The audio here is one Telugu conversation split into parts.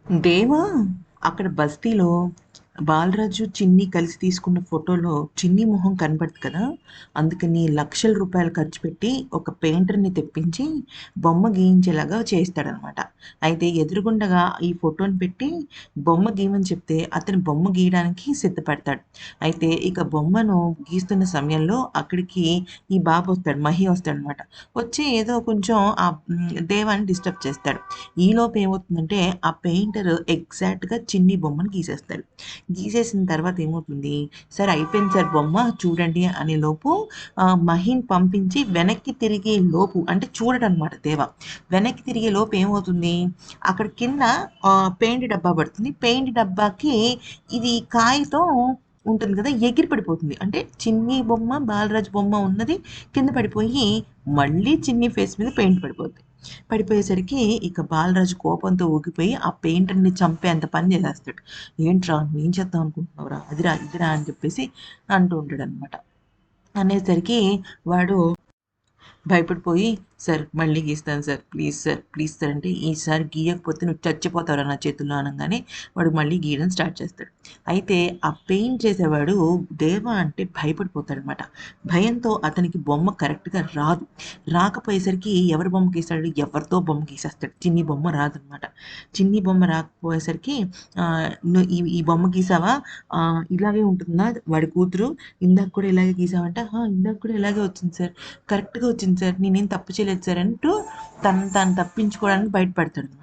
దేవా అక్కడ బస్తీలో బాలరాజు, చిన్ని కలిసి తీసుకున్న ఫోటోలో చిన్ని మొహం కనబడదు కదా! అందుకని లక్షల రూపాయలు ఖర్చు పెట్టి ఒక పెయింటర్‌ని తెప్పించి బొమ్మ గీయించేలాగా చేయిస్తాడనమాట. అయితే ఎదురుగుండగా ఈ ఫోటోని పెట్టి బొమ్మ గీయమని చెప్తే అతను బొమ్మ గీయడానికి సిద్ధపడతాడు. అయితే ఇక బొమ్మను గీస్తున్న సమయంలో అక్కడికి ఈ బాబు వస్తాడు. మహి వస్తాడనమాట. వచ్చి ఏదో కొంచెం దేవాని డిస్టర్బ్ చేస్తాడు. ఈలోపు ఏమవుతుందంటే ఆ పెయింటర్ ఎగ్జాక్ట్‌గా చిన్ని బొమ్మను గీసేస్తాడు. గీసేసిన తర్వాత ఏమవుతుంది, "సార్ అయిపోయింది సార్ బొమ్మ చూడండి" అనే లోపు మహీని పంపించి వెనక్కి తిరిగే లోపు అంటే చూడడనమాట దేవ. వెనక్కి తిరిగే లోపు ఏమవుతుంది, అక్కడ కింద పెయింట్ డబ్బా పడుతుంది. పెయింట్ డబ్బాకి ఇది కాగితం ఉంటుంది కదా! ఎగిరి పడిపోతుంది. అంటే చిన్ని బొమ్మ, బాలరాజు బొమ్మ ఉన్నది కింద పడిపోయి, మళ్ళీ చిన్ని ఫేస్ మీద పెయింట్ పడిపోద్ది. పడిపోయేసరికి ఇక బాలరాజు కోపంతో ఊగిపోయి ఆ పెయింటర్‌ని చంపేంత పని చేసేస్తాడు. "ఏంట్రా నువ్వేం చేద్దాం అనుకుంటున్నావురా? అదిరా, ఇదిరా" అని చెప్పేసి అంటూ ఉంటాడనమాట. అనేసరికి వాడు భయపడిపోయి, "సార్ మళ్ళీ గీస్తాను sir. Please sir, please sir" అంటే, "ఈసారి గీయకపోతే నువ్వు చచ్చిపోతావురా నా చేతుల్లో" అనంగానే వాడు మళ్ళీ గీయడం స్టార్ట్ చేస్తాడు. అయితే ఆ పెయింట్ చేసేవాడు దేవ అంటే భయపడిపోతాడనమాట. భయంతో అతనికి బొమ్మ కరెక్ట్‌గా రాదు. రాకపోయేసరికి ఎవరి బొమ్మ గీస్తాడు? ఎవరిదో బొమ్మ గీసేస్తాడు. చిన్ని బొమ్మ రాదనమాట. చిన్ని బొమ్మ రాకపోయేసరికి "నువ్వు ఈ ఈ బొమ్మ గీసావా? ఇలాగే ఉంటుందా వాడి కూతురు? ఇందాక కూడా ఇలాగే గీసావంటే" "ఆ! ఇందాక కూడా ఇలాగే వచ్చింది సార్. కరెక్ట్‌గా వచ్చింది సార్. నేనేం తప్పు చేయలేదు సార్" అంటూ తనను తాను తప్పించుకోవడానికి బయటపడతాడనమాట.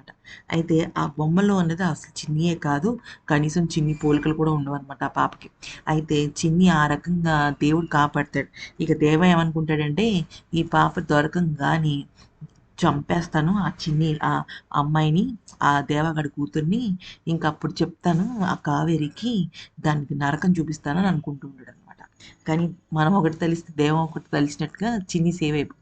అయితే ఆ బొమ్మలో ఉన్నది అసలు చిన్నియే కాదు. కనీసం చిన్ని పోలికలు కూడా ఉండవనమాట ఆ పాపకి. అయితే చిన్ని ఆ రకంగా దేవుడు కాపాడతాడు. ఇక దేవ ఏమనుకుంటాడంటే ఈ పాప దొరకంగానే చంపేస్తాను ఆ చిన్ని అమ్మాయిని, ఆ దేవగాడి కూతుర్ని. ఇంకప్పుడు చెప్తాను ఆ కావేరికి, దానికి నరకం చూపిస్తానని అనుకుంటూ ఉంటాడనమాట. కానీ మనం ఒకటి తలిస్తే దైవం ఒకటి తలిచినట్టుగా చిన్ని సేవ్ అయిపోతుంది.